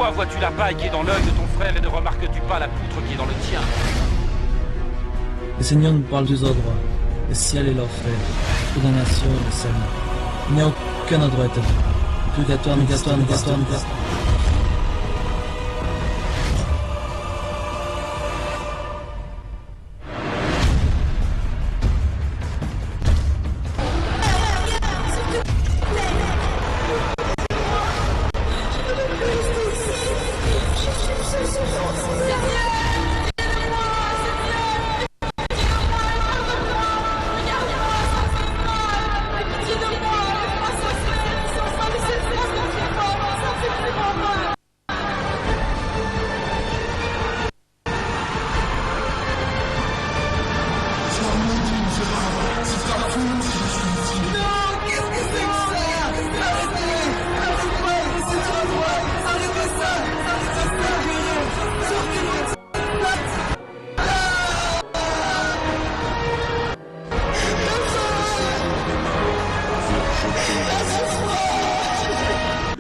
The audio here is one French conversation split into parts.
Pourquoi vois-tu la paille qui est dans l'œil de ton frère et ne remarques-tu pas la poutre qui est dans le tien? Le Seigneur nous parle deux endroits, le ciel et l'enfer, condamnation et le salut. Il n'y a aucun endroit établi. Purgatoire, négatoire, négatoire, négatoire.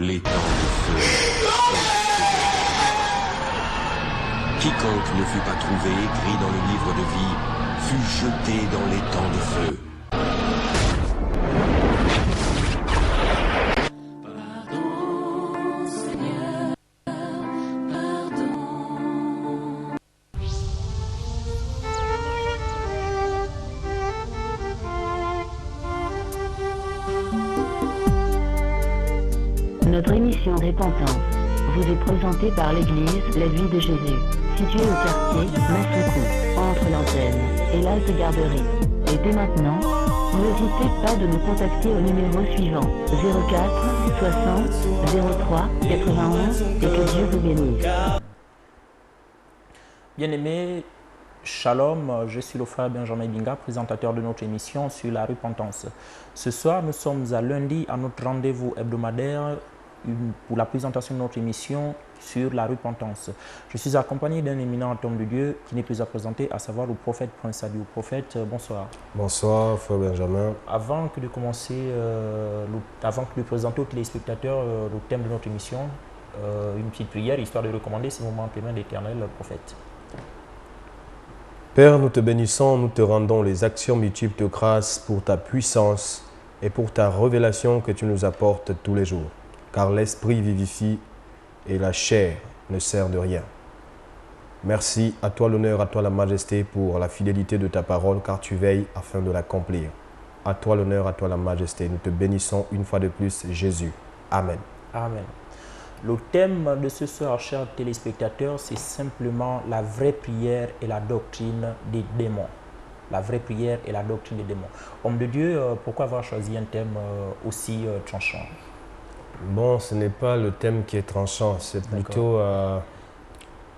Les temps de feu. Quiconque ne fut pas trouvé écrit dans le livre de vie fut jeté dans les temps de feu. Notre émission Repentance vous est présentée par l'église La Vie de Jésus, située au quartier Massoukou, entre l'antenne et l'Alte Garderie. Et dès maintenant, n'hésitez pas de nous contacter au numéro suivant 04 60 03 91 et que Dieu vous bénisse. Bien-aimés, Shalom, je suis le frère Benjamin Binga, présentateur de notre émission sur la repentance. Ce soir, nous sommes à lundi à notre rendez-vous hebdomadaire pour la présentation de notre émission sur la repentance. Je suis accompagné d'un éminent homme de Dieu qui n'est plus à présenter, à savoir le prophète Prince Adiou. Prophète, bonsoir. Bonsoir, frère Benjamin. Avant que de commencer, avant que de présenter aux téléspectateurs le thème de notre émission, une petite prière, histoire de recommander ce moment plein d'Éternel, prophète. Père, nous te bénissons, nous te rendons les actions multiples de grâce pour ta puissance et pour ta révélation que tu nous apportes tous les jours. Car l'esprit vivifie et la chair ne sert de rien. Merci, à toi l'honneur, à toi la majesté pour la fidélité de ta parole, car tu veilles afin de l'accomplir. À toi l'honneur, à toi la majesté. Nous te bénissons une fois de plus, Jésus. Amen. Amen. Le thème de ce soir, chers téléspectateurs, c'est simplement la vraie prière et la doctrine des démons. La vraie prière et la doctrine des démons. Homme de Dieu, pourquoi avoir choisi un thème aussi tranchant? Bon, ce n'est pas le thème qui est tranchant, c'est plutôt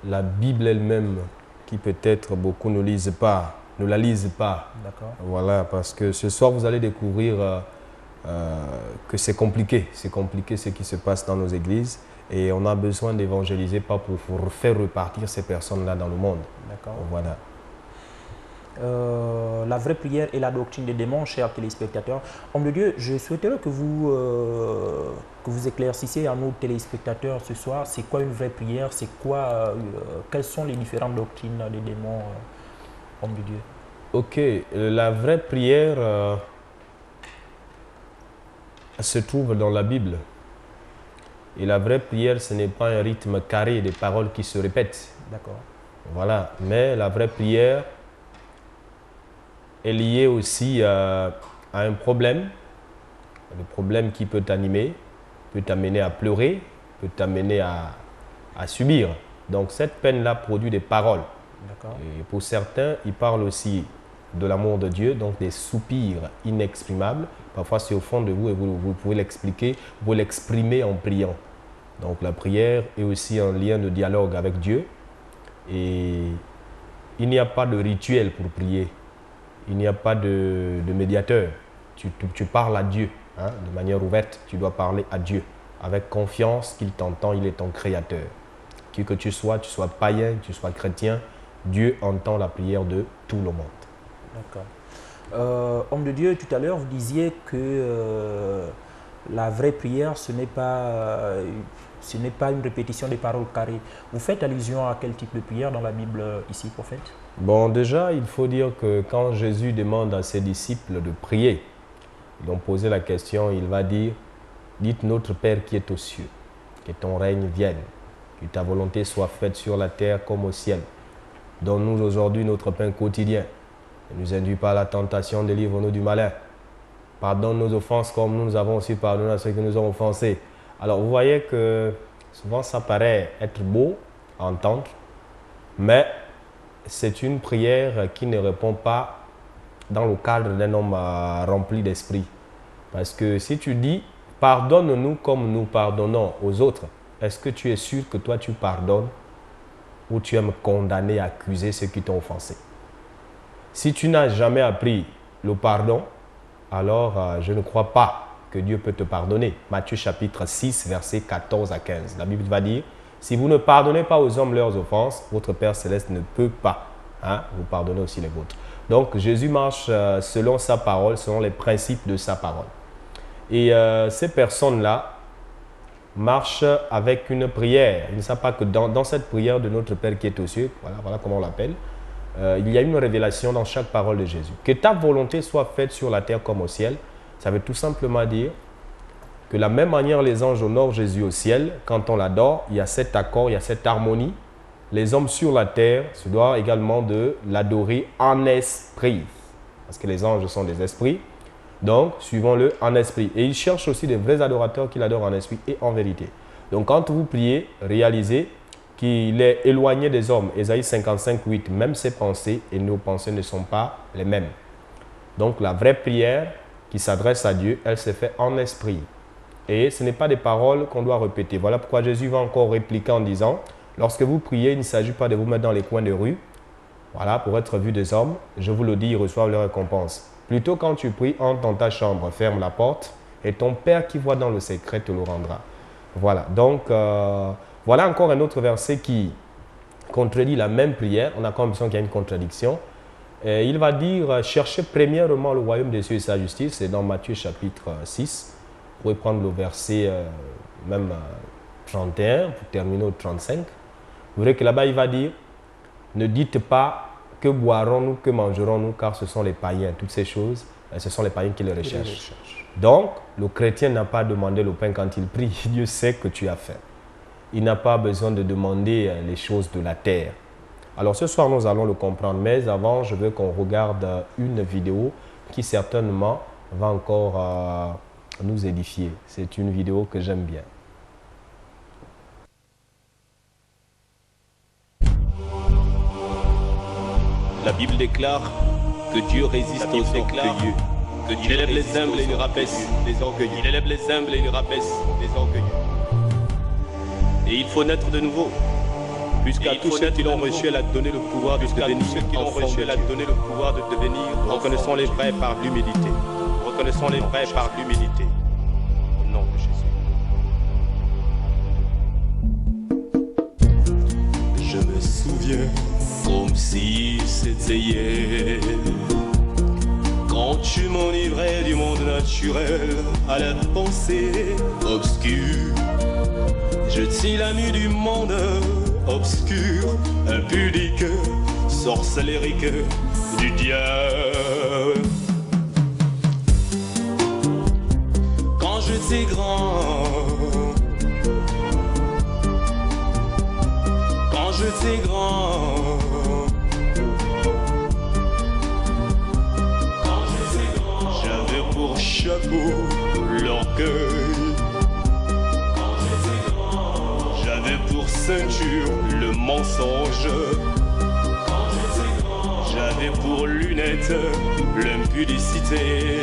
la Bible elle-même qui peut-être beaucoup ne la lisent pas. D'accord. Voilà, parce que ce soir, vous allez découvrir que c'est compliqué ce qui se passe dans nos églises et on a besoin d'évangéliser, pas pour faire repartir ces personnes-là dans le monde. D'accord. Voilà. La vraie prière et la doctrine des démons, chers téléspectateurs. Homme de Dieu, je souhaiterais que vous éclaircissiez à nos téléspectateurs ce soir, c'est quoi une vraie prière, c'est quoi, quelles sont les différentes doctrines des démons, homme de Dieu? Ok, la vraie prière se trouve dans la Bible. Et la vraie prière, ce n'est pas un rythme carré des paroles qui se répètent. D'accord. Voilà, mais la vraie prière est lié aussi à un problème, le problème qui peut t'animer, peut t'amener à pleurer, peut t'amener à subir. Donc cette peine-là produit des paroles. Et pour certains, ils parlent aussi de l'amour de Dieu, donc des soupirs inexprimables. Parfois c'est au fond de vous et vous pouvez l'expliquer, vous l'exprimer en priant. Donc la prière est aussi un lien de dialogue avec Dieu. Et il n'y a pas de rituel pour prier. Il n'y a pas de médiateur. Tu parles à Dieu, hein, de manière ouverte. Tu dois parler à Dieu avec confiance qu'il t'entend, il est ton créateur. Qui que tu sois païen, tu sois chrétien, Dieu entend la prière de tout le monde. D'accord. Homme de Dieu, tout à l'heure, vous disiez que la vraie prière, ce n'est pas ce n'est pas une répétition des paroles carrées. Vous faites allusion à quel type de prière dans la Bible ici, prophète? Bon, déjà, il faut dire que quand Jésus demande à ses disciples de prier, ils ont posé la question, il va dire, dites notre Père qui est aux cieux, que ton règne vienne, que ta volonté soit faite sur la terre comme au ciel. Donne-nous aujourd'hui notre pain quotidien. Ne nous induis pas à la tentation, délivre-nous du malin. Pardonne nos offenses comme nous avons aussi pardonné à ceux qui nous ont offensés. Alors vous voyez que souvent ça paraît être beau à entendre, mais c'est une prière qui ne répond pas dans le cadre d'un homme rempli d'esprit. Parce que si tu dis « pardonne-nous comme nous pardonnons aux autres », est-ce que tu es sûr que toi tu pardonnes ou tu aimes condamner, accuser ceux qui t'ont offensé? Si tu n'as jamais appris le pardon, alors je ne crois pas que Dieu peut te pardonner. Matthieu chapitre 6, versets 14 à 15. La Bible va dire, si vous ne pardonnez pas aux hommes leurs offenses, votre Père Céleste ne peut pas vous pardonner aussi les vôtres. Donc Jésus marche selon sa parole, selon les principes de sa parole. Et ces personnes-là marchent avec une prière. Ils ne savent pas que dans cette prière de notre Père qui est aux cieux, voilà comment on l'appelle, il y a une révélation dans chaque parole de Jésus. Que ta volonté soit faite sur la terre comme au ciel, ça veut tout simplement dire que de la même manière les anges honorent Jésus au ciel, quand on l'adore, il y a cet accord, il y a cette harmonie. Les hommes sur la terre se doivent également de l'adorer en esprit. Parce que les anges sont des esprits, donc suivons-le en esprit. Et ils cherchent aussi des vrais adorateurs qui l'adorent en esprit et en vérité. Donc quand vous priez, réalisez qu'il est éloigné des hommes. Ésaïe 55, 8, même ses pensées et nos pensées ne sont pas les mêmes. Donc la vraie prière qui s'adresse à Dieu, elle se fait en esprit. Et ce n'est pas des paroles qu'on doit répéter. Voilà pourquoi Jésus va encore répliquer en disant, lorsque vous priez, il ne s'agit pas de vous mettre dans les coins de rue, voilà, pour être vu des hommes. Je vous le dis, ils reçoivent leur récompense. Plutôt quand tu pries, entre dans ta chambre, ferme la porte, et ton Père qui voit dans le secret te le rendra. Voilà, donc voilà encore un autre verset qui contredit la même prière. On a comme l'impression qu'il y a une contradiction. Et il va dire, cherchez premièrement le royaume des cieux et sa justice. C'est dans Matthieu chapitre 6. Vous pouvez prendre le verset même 31 pour terminer au 35. Vous verrez que là-bas, il va dire, ne dites pas que boirons-nous, que mangerons-nous, car ce sont les païens. Toutes ces choses, ce sont les païens qui les recherchent. Donc, le chrétien n'a pas demandé le pain quand il prie. Dieu sait que tu as faim. Il n'a pas besoin de demander les choses de la terre. Alors ce soir, nous allons le comprendre. Mais avant, je veux qu'on regarde une vidéo qui certainement va encore nous édifier. C'est une vidéo que j'aime bien. La Bible déclare que Dieu résiste aux orgueilleux, que Dieu élève les humbles et il rabaisse les orgueilleux. Il élève les humbles et il rabaisse les orgueilleux. Et il faut naître de nouveau. Puisqu'à tous ceux qui l'ont reçu, elle a donné le pouvoir de devenir Reconnaissons les vrais par l'humilité. Reconnaissons les vrais par l'humilité. Au nom de Jésus. Je me souviens comme si c'était hier, quand tu m'enivrais du monde naturel à la pensée obscure. Je t'ai l'ami du monde obscur, impudique, sorcellérique du diable. Quand j'étais grand, quand j'étais grand, j'avais pour chapeau l'orgueil. J'avais pour ceinture le mensonge. J'avais pour lunettes l'impudicité.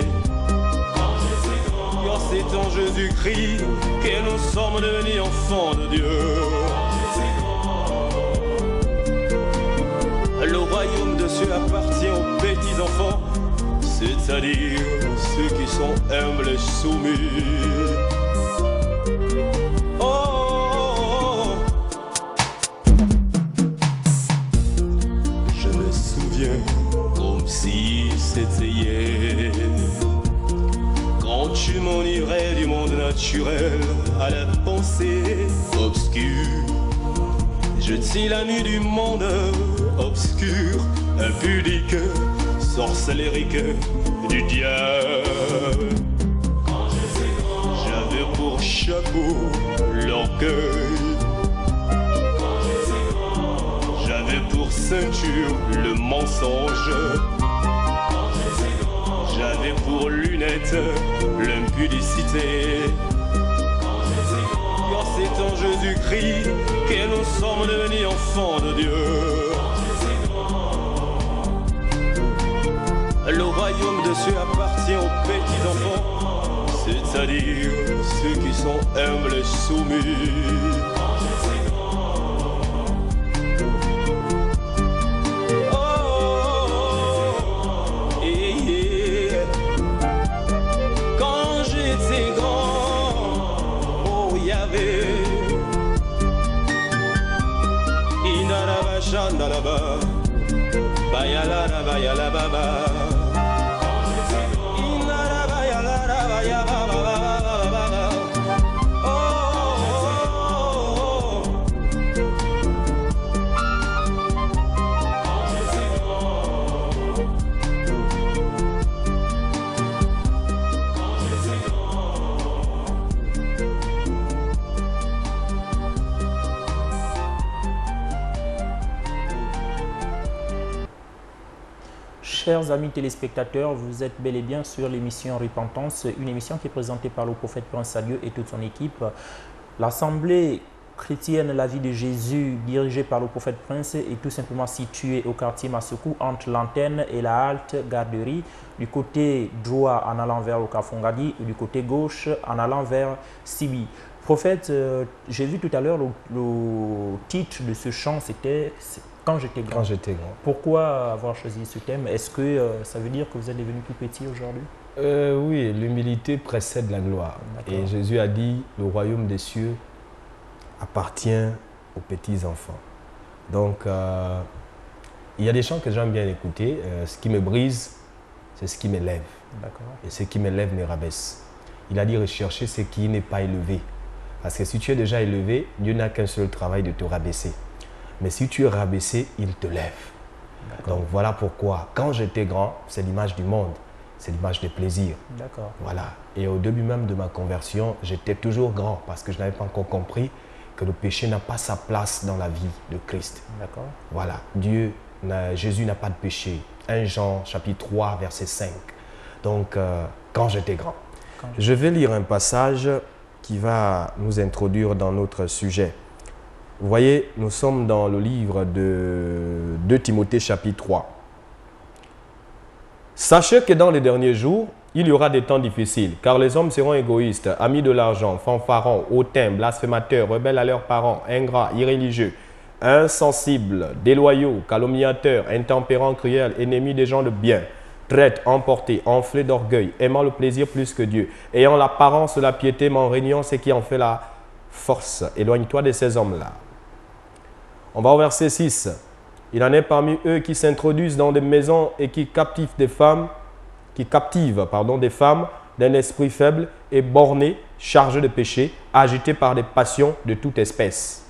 Car c'est en Jésus-Christ que nous sommes devenus enfants de Dieu. Le royaume de Dieu appartient aux petits enfants, c'est-à-dire ceux qui sont humbles et soumis. Comme si c'était hier, quand tu m'enivrais du monde naturel à la pensée Je tire la nuit du monde obscur, impudique, sorcellérique du diable. J'avais pour chapeau l'orgueil, j'avais pour ceinture le mensonge, j'avais pour lunettes l'impudicité. C'est en Jésus-Christ que nous sommes devenus enfants de Dieu. Le royaume de Dieu appartient aux petits enfants, c'est-à-dire ceux qui sont humbles et soumis. Quand j'étais grand, il y avait Shandalaba, Bayala, Bayala, Baba. Inara, Bayala, Bayala, Baba. Oh. Chers amis téléspectateurs, vous êtes bel et bien sur l'émission Repentance, une émission qui est présentée par le prophète Prince Salieu et toute son équipe. L'Assemblée chrétienne La Vie de Jésus, dirigée par le prophète Prince, est tout simplement située au quartier Massekou, entre l'antenne et la halte garderie, du côté droit en allant vers le Kafongadi et du côté gauche en allant vers Sibi. Prophète, j'ai vu tout à l'heure le titre de ce chant, c'était Quand j'étais grand. Quand j'étais grand. Pourquoi avoir choisi ce thème? Est-ce que ça veut dire que vous êtes devenu plus petit aujourd'hui? Oui, l'humilité précède la gloire. Et Jésus a dit, le royaume des cieux appartient aux petits-enfants. Donc, il y a des chants que j'aime bien écouter. Ce qui me brise, c'est ce qui m'élève. Et ce qui m'élève me rabaisse. Il a dit rechercher ce qui n'est pas élevé. Parce que si tu es déjà élevé, Dieu n'a qu'un seul travail de te rabaisser. Mais si tu es rabaissé, il te lève. Donc voilà pourquoi, quand j'étais grand, c'est l'image du monde, c'est l'image des plaisirs. Voilà. Et au début même de ma conversion, j'étais toujours grand parce que je n'avais pas encore compris que le péché n'a pas sa place dans la vie de Christ. Voilà. Jésus n'a pas de péché. 1 Jean chapitre 3, verset 5. Donc, quand j'étais grand. Je vais lire un passage qui va nous introduire dans notre sujet. Vous voyez, nous sommes dans le livre de 2 Timothée chapitre 3. Sachez que dans les derniers jours, il y aura des temps difficiles, car les hommes seront égoïstes, amis de l'argent, fanfarons, hautains, blasphémateurs, rebelles à leurs parents, ingrats, irréligieux, insensibles, déloyaux, calomniateurs, intempérants, cruels, ennemis des gens de bien, traîtres, emportés, enflés d'orgueil, aimant le plaisir plus que Dieu, ayant l'apparence de la piété, mais en régnant ce qui en fait la force. Éloigne-toi de ces hommes-là. On va au verset 6. Il en est parmi eux qui s'introduisent dans des maisons et qui captivent des femmes, des femmes d'un esprit faible et borné, chargé de péché, agité par des passions de toute espèce.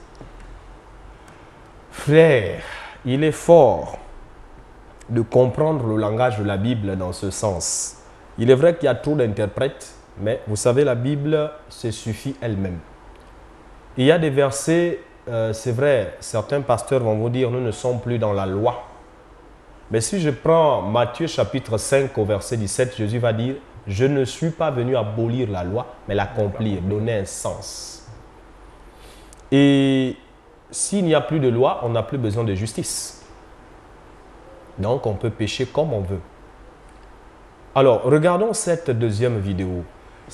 Frère, il est fort de comprendre le langage de la Bible dans ce sens. Il est vrai qu'il y a trop d'interprètes, mais vous savez, la Bible se suffit elle-même. Il y a des versets, c'est vrai, certains pasteurs vont vous dire, nous ne sommes plus dans la loi. Mais si je prends Matthieu chapitre 5 au verset 17, Jésus va dire, je ne suis pas venu abolir la loi, mais l'accomplir, donner un sens. Et s'il n'y a plus de loi, on n'a plus besoin de justice. Donc on peut pécher comme on veut. Alors, regardons cette deuxième vidéo.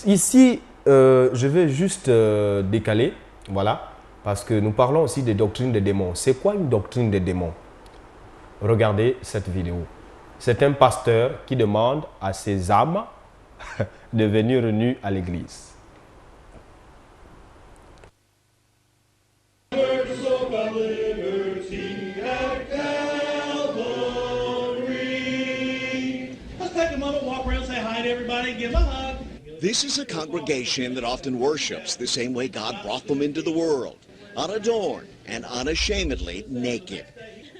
Ici, je vais juste décaler. Voilà, parce que nous parlons aussi des doctrines des démons. C'est quoi une doctrine des démons? Regardez cette vidéo. C'est un pasteur qui demande à ses âmes de venir nues à l'église. This is a congregation that often worships the same way God brought them into the world. unadorned and unashamedly naked.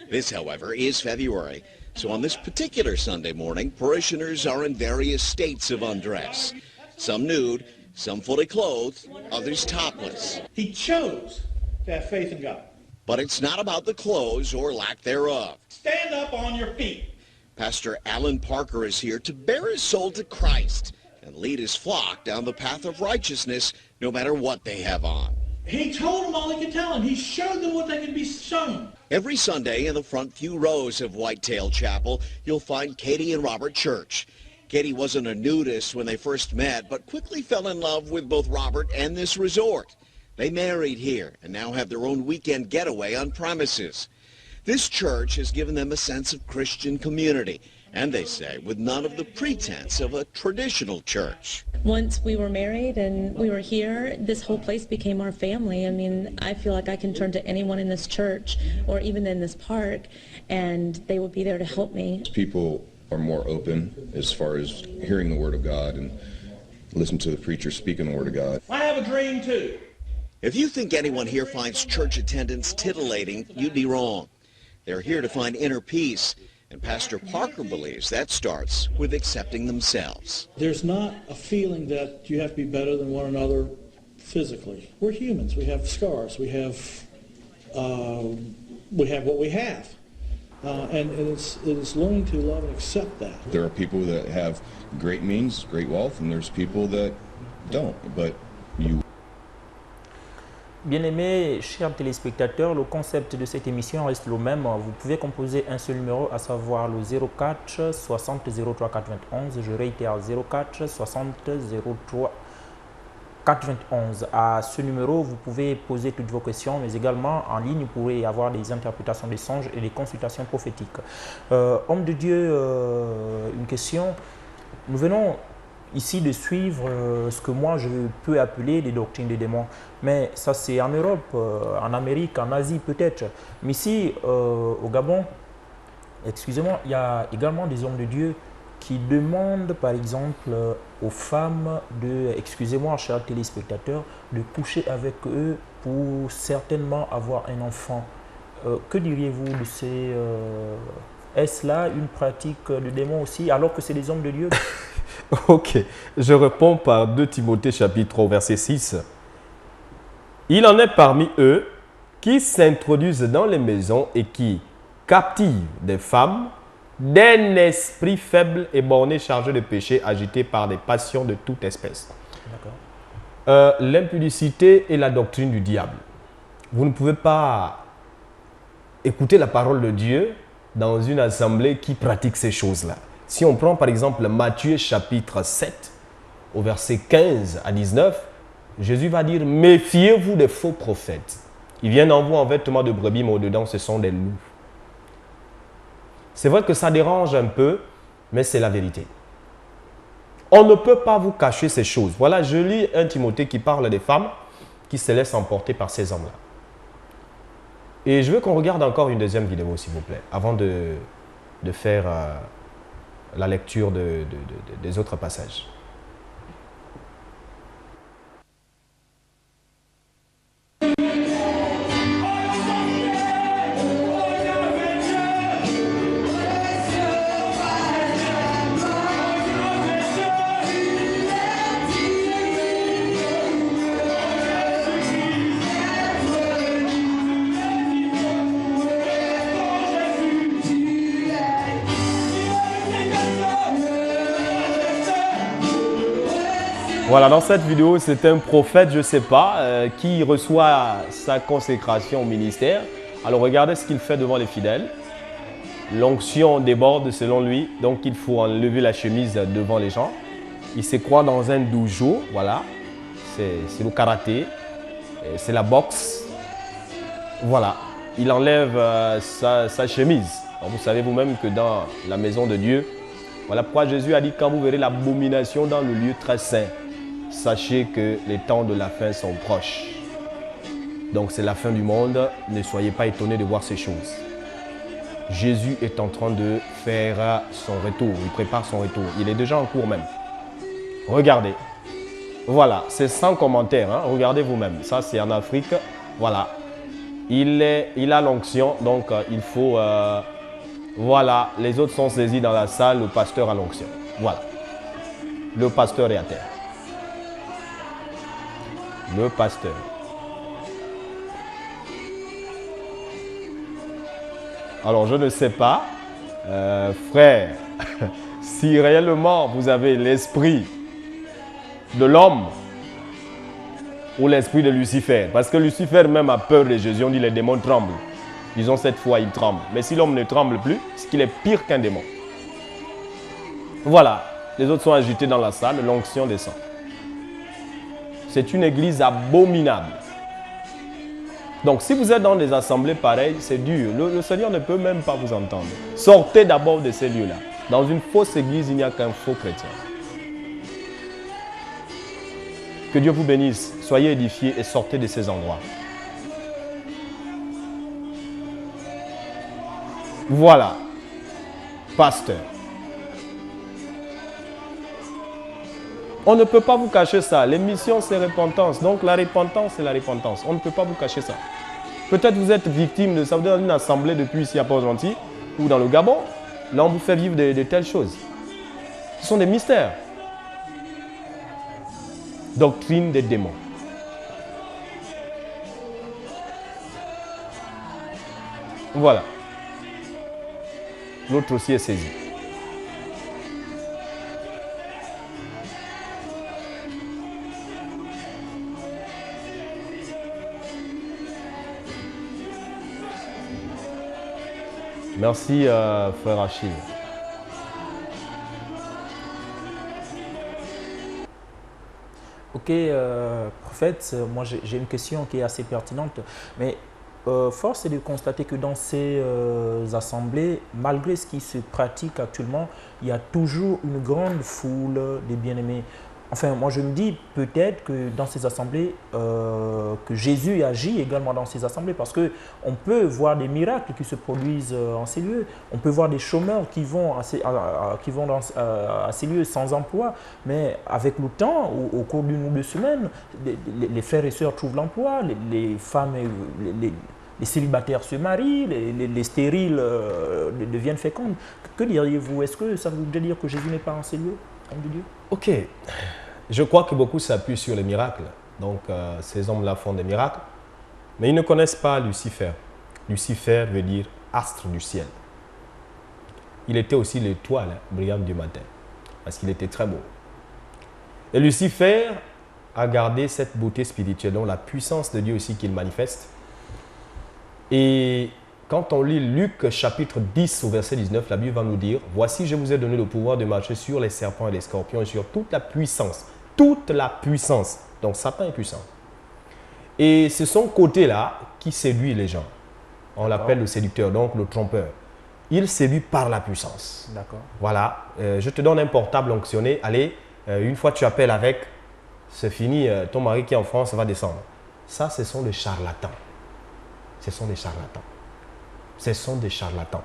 This, however, is February, so on this particular Sunday morning, parishioners are in various states of undress. Some nude, some fully clothed, others topless. He chose to have faith in God. But it's not about the clothes or lack thereof. Stand up on your feet. Pastor Alan Parker is here to bear his soul to Christ and lead his flock down the path of righteousness no matter what they have on. He told them all he could tell them. He showed them what they could be shown. Every Sunday in the front few rows of Whitetail Chapel, you'll find Katie and Robert Church. Katie wasn't a nudist when they first met, but quickly fell in love with both Robert and this resort. They married here and now have their own weekend getaway on premises. This church has given them a sense of Christian community, and they say with none of the pretense of a traditional church. Once we were married and we were here, this whole place became our family. I mean, I feel like I can turn to anyone in this church or even in this park, and they would be there to help me. People are more open as far as hearing the Word of God and listen to the preacher speaking the Word of God. I have a dream too. If you think anyone here finds church attendance titillating, you'd be wrong. They're here to find inner peace, and Pastor Parker believes that starts with accepting themselves. There's not a feeling that you have to be better than one another physically. We're humans. We have scars. We have what we have. And it's learning to love and accept that. There are people that have great means, great wealth, and there's people that don't. But you. Bien-aimés, chers téléspectateurs, le concept de cette émission reste le même. Vous pouvez composer un seul numéro, à savoir le 04 60 03 421. Je réitère 04 60 03 421. À ce numéro, vous pouvez poser toutes vos questions, mais également en ligne, vous pourrez avoir des interprétations des songes et des consultations prophétiques. Homme de Dieu, une question. Nous venons ici de suivre ce que moi je peux appeler les doctrines des démons. Mais ça c'est en Europe, en Amérique, en Asie peut-être. Mais ici, au Gabon, excusez-moi, il y a également des hommes de Dieu qui demandent par exemple aux femmes de, excusez-moi chers téléspectateurs, de coucher avec eux pour certainement avoir un enfant. Que diriez-vous de ces... Est-ce là une pratique de démons aussi alors que c'est des hommes de Dieu? Ok, je réponds par 2 Timothée chapitre 3 verset 6. Il en est parmi eux qui s'introduisent dans les maisons et qui captivent des femmes d'un esprit faible et borné chargé de péché, agité par des passions de toute espèce. L'impudicité est la doctrine du diable. Vous ne pouvez pas écouter la parole de Dieu dans une assemblée qui pratique ces choses-là. Si on prend par exemple Matthieu chapitre 7, au verset 15 à 19, Jésus va dire « Méfiez-vous des faux prophètes. Ils viennent en vous en vêtements de brebis, mais au-dedans, ce sont des loups. » C'est vrai que ça dérange un peu, mais c'est la vérité. On ne peut pas vous cacher ces choses. Voilà, je lis 1 Timothée qui parle des femmes qui se laissent emporter par ces hommes-là. Et je veux qu'on regarde encore une deuxième vidéo, s'il vous plaît, avant de faire la lecture des autres passages. Voilà, dans cette vidéo, c'est un prophète, je ne sais pas, qui reçoit sa consécration au ministère. Alors regardez ce qu'il fait devant les fidèles. L'onction déborde selon lui, donc il faut enlever la chemise devant les gens. Il se croit dans un dojo, voilà, c'est le karaté, c'est la boxe. Voilà, il enlève sa chemise. Alors, vous savez vous-même que dans la maison de Dieu, voilà pourquoi Jésus a dit quand vous verrez l'abomination dans le lieu très saint, sachez que les temps de la fin sont proches. Donc c'est la fin du monde, ne soyez pas étonnés de voir ces choses. Jésus est en train de faire son retour, il prépare son retour, il est déjà en cours même. Regardez, voilà, c'est sans commentaire, hein? Regardez vous-même, ça c'est en Afrique, voilà. il a l'onction, donc il faut... voilà, les autres sont saisis dans la salle, le pasteur a l'onction. Voilà. Le pasteur est à terre. Le pasteur. Alors, je ne sais pas, frère, si réellement vous avez l'esprit de l'homme ou l'esprit de Lucifer. Parce que Lucifer même a peur de Jésus. On dit les démons tremblent. Disons cette fois, ils tremblent. Mais si l'homme ne tremble plus, c'est qu'il est pire qu'un démon. Voilà. Les autres sont agités dans la salle, l'onction descend. C'est une église abominable. Donc, si vous êtes dans des assemblées pareilles, c'est dur. Le Seigneur ne peut même pas vous entendre. Sortez d'abord de ces lieux-là. Dans une fausse église, il n'y a qu'un faux chrétien. Que Dieu vous bénisse. Soyez édifiés et sortez de ces endroits. Voilà. Pasteur. On ne peut pas vous cacher ça. L'émission, c'est repentance. Donc, la repentance, c'est la repentance. On ne peut pas vous cacher ça. Peut-être vous êtes victime de ça. Vous êtes dans une assemblée depuis ici à Port-Gentil ou dans le Gabon. Là, on vous fait vivre de telles choses. Ce sont des mystères. Doctrine des démons. Voilà. L'autre aussi est saisi. Merci, frère Achille. Ok, prophète, moi j'ai une question qui est assez pertinente, mais force est de constater que dans ces assemblées, malgré ce qui se pratique actuellement, il y a toujours une grande foule des bien-aimés. Enfin, moi je me dis peut-être que dans ces assemblées, que Jésus agit également dans ces assemblées, parce qu'on peut voir des miracles qui se produisent en ces lieux, on peut voir des chômeurs qui vont à ces lieux sans emploi, mais avec le temps, au cours d'une ou deux semaines, les frères et sœurs trouvent l'emploi, les femmes, les célibataires se marient, les stériles deviennent fécondes. Que diriez-vous? Est-ce que ça veut dire que Jésus n'est pas en ces lieux, homme de Dieu? Ok. Je crois que beaucoup s'appuient sur les miracles. Donc, ces hommes-là font des miracles. Mais ils ne connaissent pas Lucifer. Lucifer veut dire astre du ciel. Il était aussi l'étoile brillante du matin. Parce qu'il était très beau. Et Lucifer a gardé cette beauté spirituelle, donc la puissance de Dieu aussi qu'il manifeste. Et quand on lit Luc chapitre 10 au verset 19, la Bible va nous dire « Voici, je vous ai donné le pouvoir de marcher sur les serpents et les scorpions et sur toute la puissance. » Toute la puissance. Donc Satan est puissant. Et c'est son côté-là qui séduit les gens. On l'appelle le séducteur, donc le trompeur. Il séduit par la puissance. D'accord. Voilà. Je te donne un portable onctionné. Allez, une fois tu appelles avec, c'est fini. Ton mari qui est en France va descendre. Ça, ce sont des charlatans. Ce sont des charlatans. Ce sont des charlatans.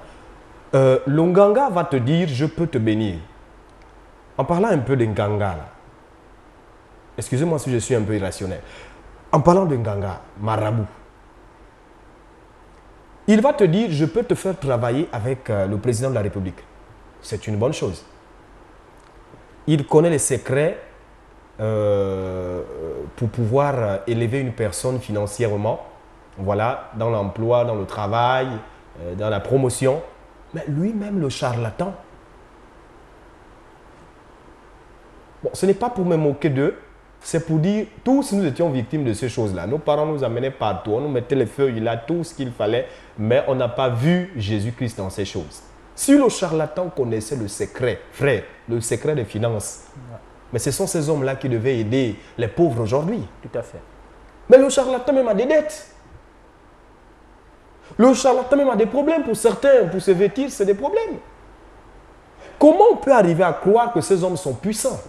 L'Onganga va te dire, je peux te bénir. En parlant un peu d'Nganga, là. Excusez-moi si je suis un peu irrationnel. En parlant d'Nganga, marabout, il va te dire, je peux te faire travailler avec le président de la République. C'est une bonne chose. Il connaît les secrets pour pouvoir élever une personne financièrement. Voilà, dans l'emploi, dans le travail, dans la promotion. Mais lui-même, le charlatan, bon, ce n'est pas pour me moquer d'eux, c'est pour dire, tous nous étions victimes de ces choses-là. Nos parents nous amenaient partout, on nous mettait les feuilles là, tout ce qu'il fallait, mais on n'a pas vu Jésus-Christ dans ces choses. Si le charlatan connaissait le secret, frère, le secret des finances, mais ce sont ces hommes-là qui devaient aider les pauvres aujourd'hui. Tout à fait. Mais le charlatan même a des dettes. Le charlatan même a des problèmes pour certains, pour se vêtir, c'est des problèmes. Comment on peut arriver à croire que ces hommes sont puissants?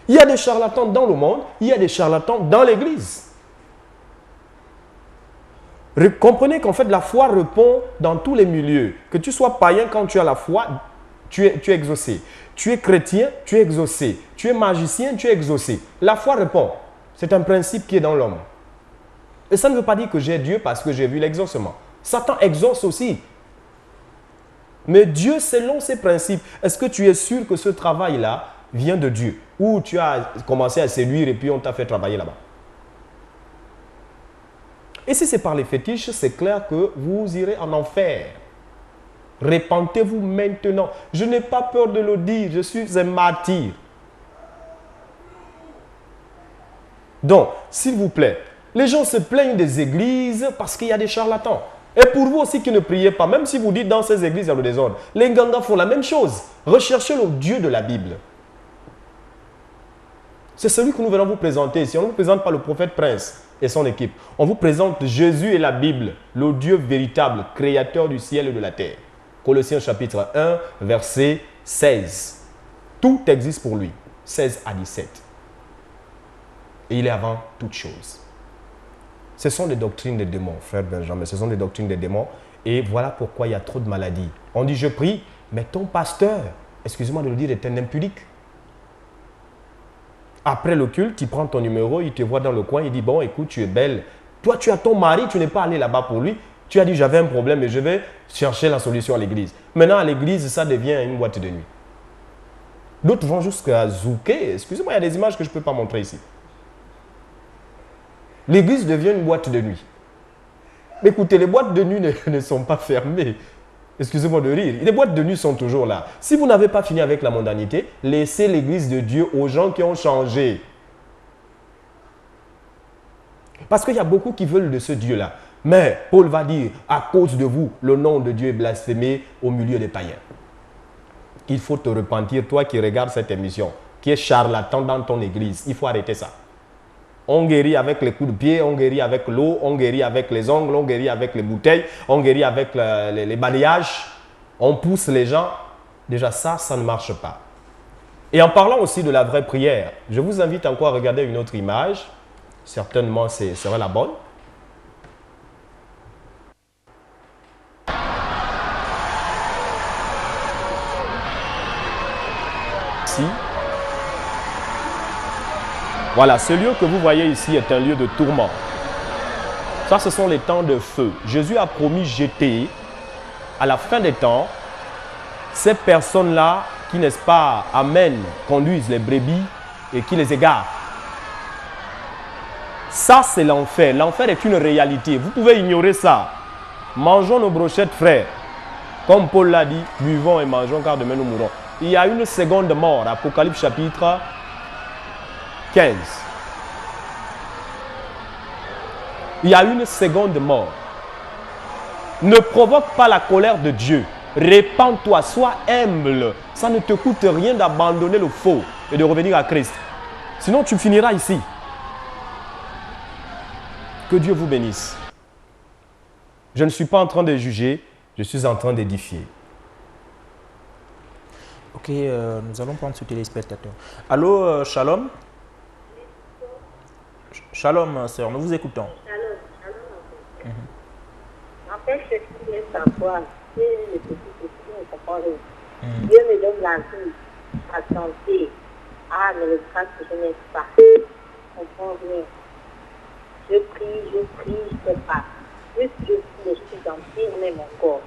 Il y a des charlatans dans le monde, il y a des charlatans dans l'église. Comprenez qu'en fait la foi répond dans tous les milieux. Que tu sois païen, quand tu as la foi, tu es exaucé. Tu es chrétien, tu es exaucé. Tu es magicien, tu es exaucé. La foi répond. C'est un principe qui est dans l'homme. Et ça ne veut pas dire que j'ai Dieu parce que j'ai vu l'exaucement. Satan exauce aussi. Mais Dieu, selon ses principes, est-ce que tu es sûr que ce travail-là vient de Dieu? Ou tu as commencé à séduire et puis on t'a fait travailler là-bas? Et si c'est par les fétiches, c'est clair que vous irez en enfer. Repentez-vous maintenant. Je n'ai pas peur de le dire, je suis un martyr. Donc, s'il vous plaît, les gens se plaignent des églises parce qu'il y a des charlatans. Et pour vous aussi qui ne priez pas, même si vous dites dans ces églises il y a le désordre, les Nganga font la même chose. Recherchez le Dieu de la Bible. C'est celui que nous venons vous présenter. Si on ne vous présente pas le prophète Prince et son équipe, on vous présente Jésus et la Bible, le Dieu véritable, créateur du ciel et de la terre. Colossiens chapitre 1, verset 16. Tout existe pour lui. 16 à 17. Et il est avant toute chose. Ce sont des doctrines des démons, frère Benjamin. Ce sont des doctrines des démons. Et voilà pourquoi il y a trop de maladies. On dit, je prie, mais ton pasteur, excusez-moi de le dire, est un impudique. Après le culte, il prend ton numéro, il te voit dans le coin, il dit, bon, écoute, tu es belle. Toi, tu as ton mari, tu n'es pas allé là-bas pour lui. Tu as dit, j'avais un problème et je vais chercher la solution à l'église. Maintenant, à l'église, ça devient une boîte de nuit. D'autres vont jusqu'à zouker. Excusez-moi, il y a des images que je ne peux pas montrer ici. L'église devient une boîte de nuit. Mais écoutez, les boîtes de nuit ne sont pas fermées. Excusez-moi de rire. Les boîtes de nuit sont toujours là. Si vous n'avez pas fini avec la mondanité, laissez l'église de Dieu aux gens qui ont changé. Parce qu'il y a beaucoup qui veulent de ce Dieu-là. Mais Paul va dire, à cause de vous, le nom de Dieu est blasphémé au milieu des païens. Il faut te repentir, toi qui regardes cette émission, qui es charlatan dans ton église. Il faut arrêter ça. On guérit avec les coups de pied, on guérit avec l'eau, on guérit avec les ongles, on guérit avec les bouteilles, on guérit avec les balayages, on pousse les gens. Déjà ça ne marche pas. Et en parlant aussi de la vraie prière, je vous invite encore à regarder une autre image. Certainement, ce serait la bonne. Ici. Voilà, ce lieu que vous voyez ici est un lieu de tourment. Ça, ce sont les temps de feu. Jésus a promis jeter, à la fin des temps, ces personnes-là qui, n'est-ce pas, amènent, conduisent les brebis et qui les égarent. Ça, c'est l'enfer. L'enfer est une réalité. Vous pouvez ignorer ça. Mangeons nos brochettes, frères. Comme Paul l'a dit, buvons et mangeons car demain nous mourrons. Il y a une seconde mort. Apocalypse chapitre 15. Il y a une seconde mort. Ne provoque pas la colère de Dieu. Répands-toi, sois humble. Ça ne te coûte rien d'abandonner le faux et de revenir à Christ. Sinon, tu finiras ici. Que Dieu vous bénisse. Je ne suis pas en train de juger, je suis en train d'édifier. Ok, nous allons prendre ce téléspectateur. Allô, Shalom. Shalom, sœur, nous vous écoutons. Shalom. En fait, je voulais savoir si les petits ne comprennent rien. Dieu me donne la vie, la santé. Ah, mais le grâce que je n'ai pas. Je ne comprends rien. Je prie, je ne sais pas. Plus je prie, je suis gentil, mais mon corps.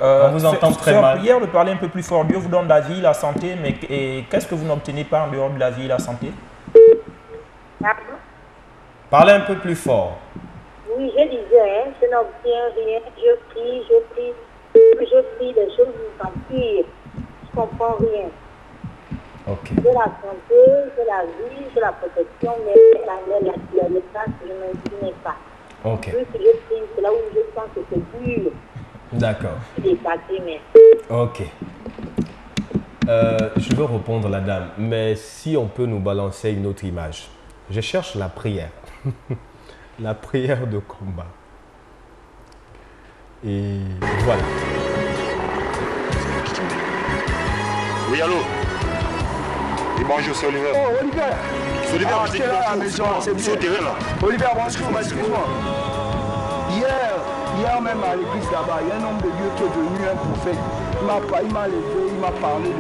On vous entend très mal. Prière de parler un peu plus fort. Dieu vous donne la vie, la santé, mais qu'est-ce que vous n'obtenez pas en dehors de la vie et la santé? Pardon? Parlez un peu plus fort. Oui, je disais, je n'obtiens rien. Je prie, les choses m'empirent. Je ne comprends rien. Okay. J'ai la santé, j'ai la vie, j'ai la protection, mais la grâce, je n'ai pas. Ok. Plus que je prie, c'est là où je sens que c'est dur. D'accord. Mais... Ok. Je veux répondre la dame, mais si on peut nous balancer une autre image. Je cherche la prière. La prière de combat. Et voilà. Oui, allô? Et bonjour, c'est Oliver. Oh, Oliver! C'est Oliver, je t'ai à la maison, c'est bien. là. Oliver, excuse-moi. Hier même à l'église là-bas, il y a un homme de Dieu qui est devenu un prophète. Il m'a levé, il m'a parlé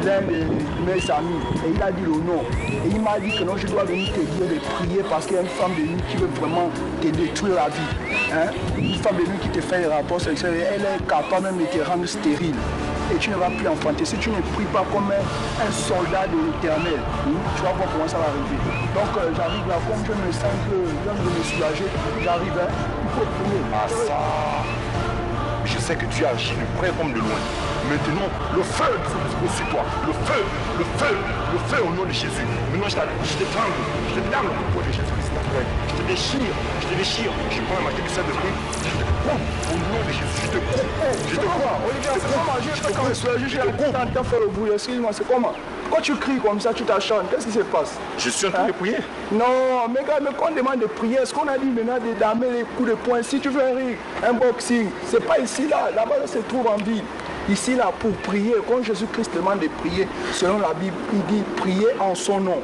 l'un de mes amis et il a dit le nom. Et il m'a dit que non, je dois venir te dire de prier parce qu'il y a une femme de nuit qui veut vraiment te détruire la vie. Hein? Une femme de nuit qui te fait des rapports sexuels et elle est capable même de te rendre stérile. Et tu ne vas plus enfanter. Si tu ne pries pas comme un soldat de l'Éternel, tu vas voir comment ça va arriver. Donc j'arrive là, comme je me sens que je viens de me soulager, j'arrive, hein, il faut prier. Ah ça, je sais que tu agis de près comme de loin. Maintenant, le feu sur toi. Le feu au nom de Jésus. Maintenant, je t'étrangle au poids de Jésus-Christ. Je te déchire. Je prends ma tête du Saint-Esprit. Je te coupe au nom de Jésus. Je te coupe. Je te crois. Olivier, c'est comment? Je fais comme ça. Je suis en train de faire le bruit. Excuse-moi, c'est comment? Quand tu cries comme ça, tu t'acharnes. Qu'est-ce qui se passe? Je suis en train de prier. Non, mais gars, quand on demande de prier, est-ce qu'on a dit maintenant de damer les coups de poing? Si tu veux un boxing, c'est pas ici là. Là-bas, ça se trouve en ville. Ici là, pour prier, quand Jésus-Christ demande de prier, selon la Bible, il dit prier en son nom.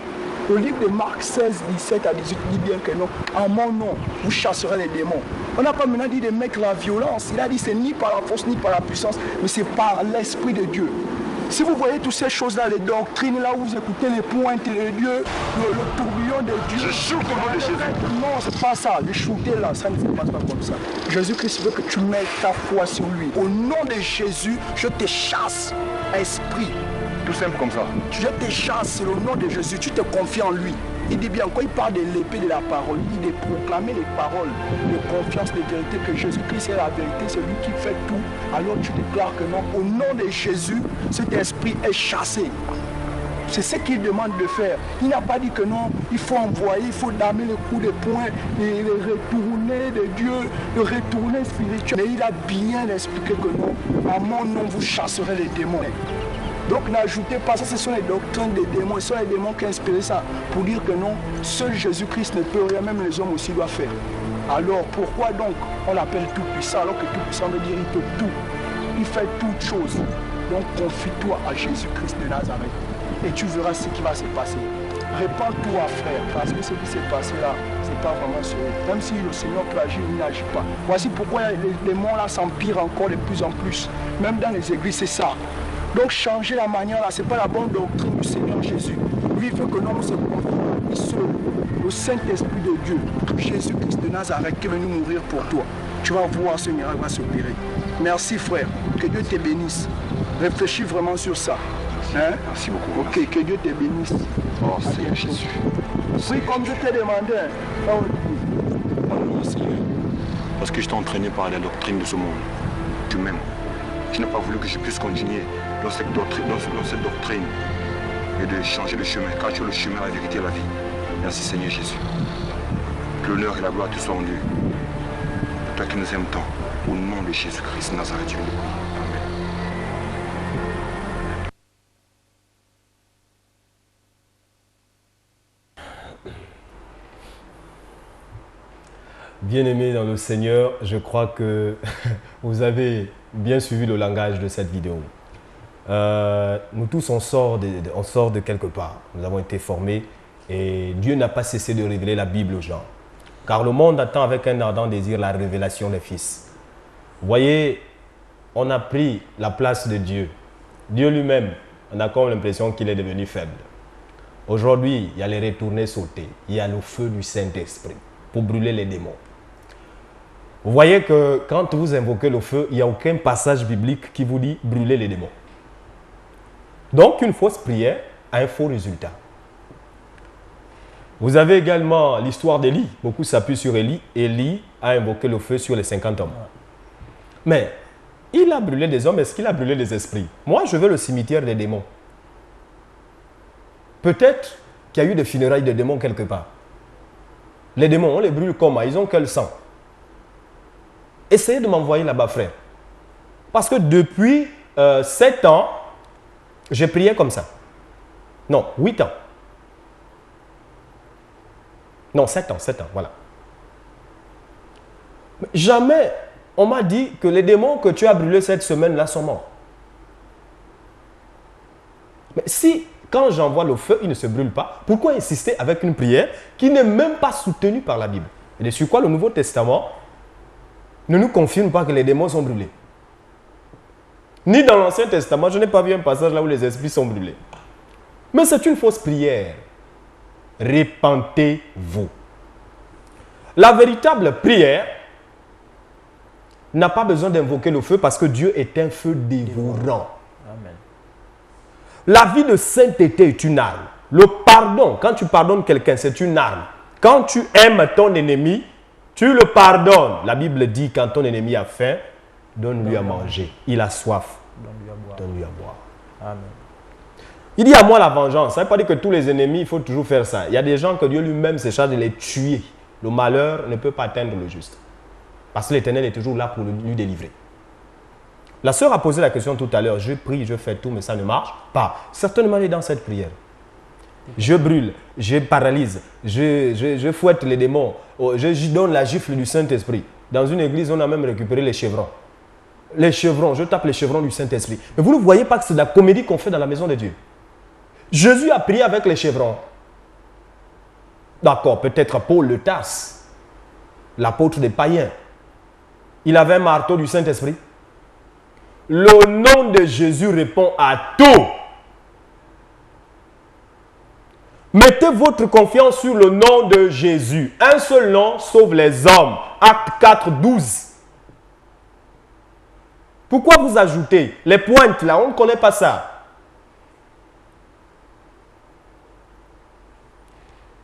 Le livre de Marc 16, 17 à 18 dit bien que non, en mon nom, vous chasserez les démons. On n'a pas maintenant dit de mettre la violence. Il a dit c'est ni par la force ni par la puissance, mais c'est par l'Esprit de Dieu. Si vous voyez toutes ces choses-là, les doctrines, là où vous écoutez les pointes de Dieu, le tourbillon de Dieu. Je shoot au nom de Jésus. Non, c'est pas ça. Le shooter là, ça ne se passe pas comme ça. Jésus-Christ veut que tu mettes ta foi sur lui. Au nom de Jésus, je te chasse, esprit. Tout simple comme ça. Je te chasse, c'est le nom de Jésus. Tu te confies en lui. Il dit bien, quand il parle de l'épée de la parole, il dit de proclamer les paroles de confiance, de vérité, que Jésus-Christ est la vérité, c'est lui qui fait tout. Alors tu déclares que non, au nom de Jésus, cet esprit est chassé. C'est ce qu'il demande de faire. Il n'a pas dit que non, il faut envoyer, il faut damer les coups de poing, les retourner de Dieu, le retourner spirituel. Mais il a bien expliqué que non, en mon nom, vous chasserez les démons. Donc n'ajoutez pas ça, ce sont les doctrines des démons, ce sont les démons qui ont inspiré ça, pour dire que non, seul Jésus-Christ ne peut rien, même les hommes aussi doivent faire. Alors pourquoi donc on l'appelle tout puissant, alors que tout puissant veut dire il peut tout, il fait toutes choses. Donc confie-toi à Jésus-Christ de Nazareth et tu verras ce qui va se passer. Répands-toi frère, parce que ce qui s'est passé là, c'est pas vraiment sérieux. Même si le Seigneur peut agir, il n'agit pas. Voici pourquoi les démons là s'empirent encore de plus en plus. Même dans les églises, c'est ça. Donc changer la manière là, c'est pas la bonne doctrine du Seigneur Jésus. Lui il veut que l'homme se confie seul, le Saint-Esprit de Dieu, Jésus-Christ de Nazareth qui est venu mourir pour toi. Tu vas voir ce miracle va s'opérer. Merci frère, que Dieu te bénisse. Réfléchis vraiment sur ça. Hein? Merci beaucoup. Ok, que Dieu te bénisse. Oh Seigneur Jésus. Oui, comme je t'ai demandé. Oh Seigneur. Parce que je t'ai entraîné par la doctrine de ce monde. Tu m'aimes. Tu n'as pas voulu que je puisse continuer dans cette doctrine et de changer de chemin, car tu es le chemin, la vérité et la vie. Merci Seigneur Jésus. Que l'honneur et la gloire te soient rendus. Toi qui nous aimes tant, au nom de Jésus-Christ Nazareth. Amen. Bien-aimés dans le Seigneur, je crois que vous avez bien suivi le langage de cette vidéo. Nous tous, on sort de quelque part. Nous avons été formés et Dieu n'a pas cessé de révéler la Bible aux gens. Car le monde attend avec un ardent désir la révélation des fils. Vous voyez, on a pris la place de Dieu. Dieu lui-même, on a comme l'impression qu'il est devenu faible. Aujourd'hui, il y a les retournées sauter. Il y a le feu du Saint-Esprit pour brûler les démons. Vous voyez que quand vous invoquez le feu, il n'y a aucun passage biblique qui vous dit brûler les démons. Donc une fausse prière a un faux résultat. Vous avez également l'histoire d'Élie. Beaucoup s'appuient sur Élie. Élie a invoqué le feu sur les 50 hommes. Mais il a brûlé des hommes, est-ce qu'il a brûlé des esprits? Moi, je veux le cimetière des démons. Peut-être qu'il y a eu des funérailles de démons quelque part. Les démons, on les brûle comment? Ils ont quel sang? Essayez de m'envoyer là-bas, frère. Parce que depuis 7 ans, j'ai prié comme ça. Non, 8 ans. Non, 7 ans, voilà. Mais jamais on m'a dit que les démons que tu as brûlés cette semaine-là sont morts. Mais si, quand j'envoie le feu, il ne se brûle pas, pourquoi insister avec une prière qui n'est même pas soutenue par la Bible? Et de sur quoi le Nouveau Testament ne nous confirme pas que les démons sont brûlés? Ni dans l'Ancien Testament, je n'ai pas vu un passage là où les esprits sont brûlés. Mais c'est une fausse prière. Repentez-vous. La véritable prière n'a pas besoin d'invoquer le feu parce que Dieu est un feu dévorant. Amen. La vie de sainteté est une arme. Le pardon, quand tu pardonnes quelqu'un, c'est une arme. Quand tu aimes ton ennemi, tu le pardonnes. La Bible dit quand ton ennemi a faim, donne-lui à manger. Il a soif, donne-lui à boire. Amen. Il dit à moi la vengeance. Ça ne veut pas dire que tous les ennemis, il faut toujours faire ça. Il y a des gens que Dieu lui-même se charge de les tuer. Le malheur ne peut pas atteindre le juste. Parce que l'Éternel est toujours là pour lui délivrer. La sœur a posé la question tout à l'heure. Je prie, je fais tout, mais ça ne marche pas. Certainement, elle est dans cette prière. Je brûle, je paralyse, je fouette les démons, je donne la gifle du Saint-Esprit. Dans une église, on a même récupéré les chevrons. Les chevrons, je tape les chevrons du Saint-Esprit. Mais vous ne voyez pas que c'est de la comédie qu'on fait dans la maison de Dieu. Jésus a prié avec les chevrons. D'accord, peut-être Paul le Tarse, l'apôtre des païens. Il avait un marteau du Saint-Esprit. Le nom de Jésus répond à tout. Mettez votre confiance sur le nom de Jésus. Un seul nom sauve les hommes. Acte 4, 12. Pourquoi vous ajoutez les pointes là? On ne connaît pas ça.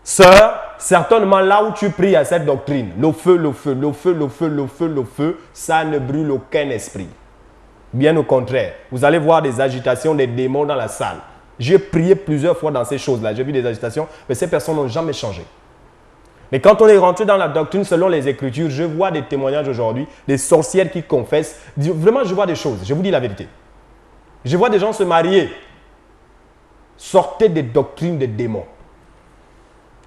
Sœur, certainement là où tu pries à cette doctrine, le feu, le feu, le feu, le feu, le feu, le feu, ça ne brûle aucun esprit. Bien au contraire, vous allez voir des agitations, des démons dans la salle. J'ai prié plusieurs fois dans ces choses-là. J'ai vu des agitations, mais ces personnes n'ont jamais changé. Mais quand on est rentré dans la doctrine selon les Écritures, je vois des témoignages aujourd'hui, des sorcières qui confessent. Vraiment, je vois des choses. Je vous dis la vérité. Je vois des gens se marier. Sortez des doctrines des démons.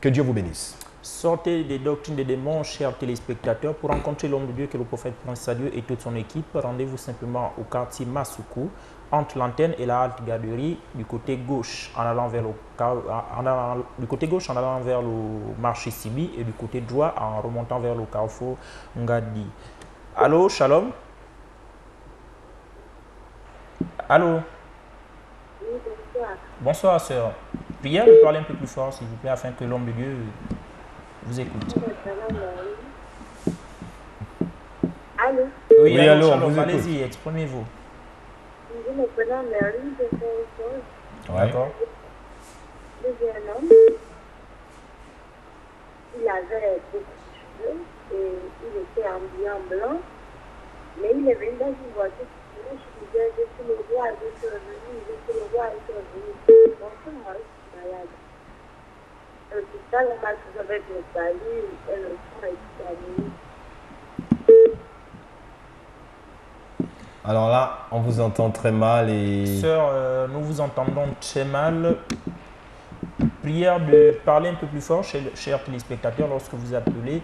Que Dieu vous bénisse. Sortez des doctrines des démons, chers téléspectateurs. Pour rencontrer l'homme de Dieu, qui est le prophète Prince Sadieu et toute son équipe, rendez-vous simplement au quartier Masuku, entre l'antenne et la halte garderie, du côté gauche en allant vers le marché Sibi et du côté droit en remontant vers le carrefour Ngadi. Allô, Shalom. Allô. Bonsoir, sœur. Prière de parler un peu plus fort, s'il vous plaît, afin que l'homme de Dieu vous écoute. Allô? Oui, allô, Shalom, allez-y, exprimez-vous. Je me prénomme Mary, je fais une chose. D'accord. Je suis un homme. Il avait beaucoup de cheveux et il était habillé en blanc. Mais il est venu dans une voiture. Je disais, je suis le roi, je suis revenu, je suis le roi, je suis revenu. Donc, moi, je suis malade. À l'hôpital, on m'a trouvé avec le salut et le sang est terminé. Alors là, on vous entend très mal et... Sœur, nous vous entendons très mal. Prière de parler un peu plus fort, chers téléspectateurs, lorsque vous appelez.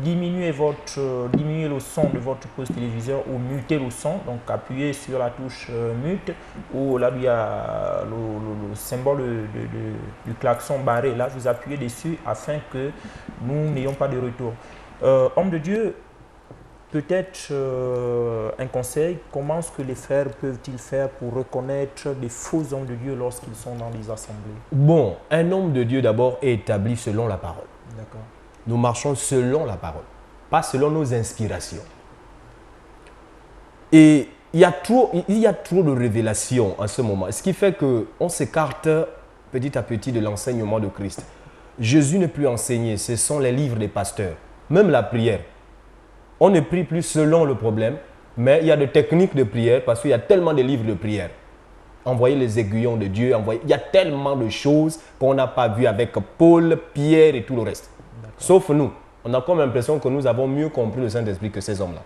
Diminuez le son de votre poste téléviseur ou mutez le son. Donc appuyez sur la touche mute ou là où il y a le symbole du klaxon barré. Là, vous appuyez dessus afin que nous n'ayons pas de retour. Homme de Dieu, peut-être un conseil, comment est-ce que les frères peuvent-ils faire pour reconnaître des faux hommes de Dieu lorsqu'ils sont dans les assemblées? Bon, un homme de Dieu d'abord est établi selon la parole. D'accord. Nous marchons selon la parole, pas selon nos inspirations. Et il y a trop de révélations en ce moment, ce qui fait qu'on s'écarte petit à petit de l'enseignement de Christ. Jésus n'est plus enseigné, ce sont les livres des pasteurs, même la prière. On ne prie plus selon le problème, mais il y a des techniques de prière parce qu'il y a tellement de livres de prière. Envoyer les aiguillons de Dieu, il y a tellement de choses qu'on n'a pas vues avec Paul, Pierre et tout le reste. Sauf nous, on a comme l'impression que nous avons mieux compris le Saint-Esprit que ces hommes-là.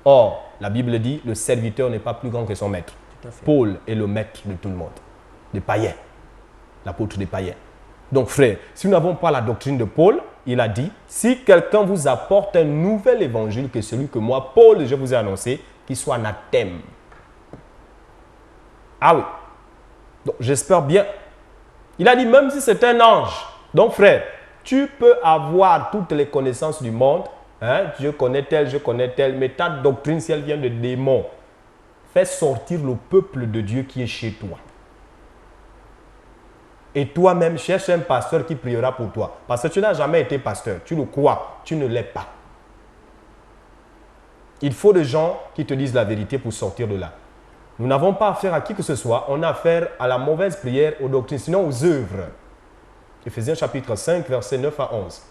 Or, la Bible dit, le serviteur n'est pas plus grand que son maître. Paul est le maître de tout le monde, des païens, l'apôtre des païens. Donc frère, si nous n'avons pas la doctrine de Paul, il a dit, si quelqu'un vous apporte un nouvel évangile que celui que moi, Paul, je vous ai annoncé, qu'il soit anathème. Ah oui. Donc j'espère bien. Il a dit, même si c'est un ange. Donc frère, tu peux avoir toutes les connaissances du monde. Hein? Je connais tel, mais ta doctrine, si elle vient de démons, fais sortir le peuple de Dieu qui est chez toi. Et toi-même, cherche un pasteur qui priera pour toi. Parce que tu n'as jamais été pasteur. Tu le crois, tu ne l'es pas. Il faut des gens qui te disent la vérité pour sortir de là. Nous n'avons pas affaire à qui que ce soit. On a affaire à la mauvaise prière, aux doctrines, sinon aux œuvres. Éphésiens chapitre 5, versets 9 à 11.